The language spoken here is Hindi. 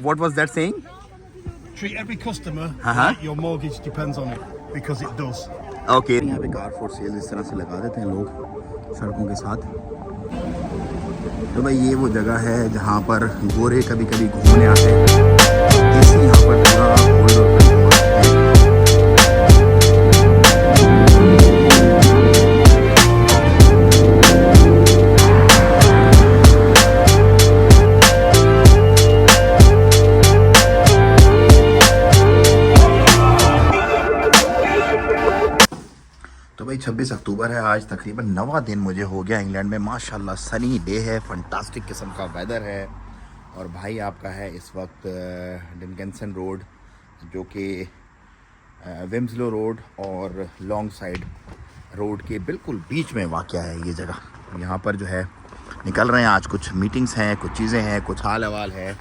what was that saying? Treat every customer Uh-huh. like your mortgage depends on it, because it does. Okay. यहाँ पे कार फॉर सेल इस तरह से लगा देते हैं लोग सड़कों के साथ। तो भाई ये वो जगह है जहाँ पर गोरे कभी कभी घूमने आते हैं। देसी यहाँ पर पूरा होल्ड और कंट्रोल है। तो भाई 26 अक्टूबर है आज, तकरीबन 9वां दिन मुझे हो गया इंग्लैंड में। माशाल्लाह सनी डे है, फंटास्टिक किस्म का वेदर है। और भाई आपका है इस वक्त डिनकेंसन रोड, जो कि विम्सलो रोड और लॉन्ग साइड रोड के बिल्कुल बीच में वाक़या है ये जगह। यहाँ पर जो है निकल रहे हैं, आज कुछ मीटिंग्स हैं, कुछ चीज़ें हैं, कुछ हाल अहवाल है।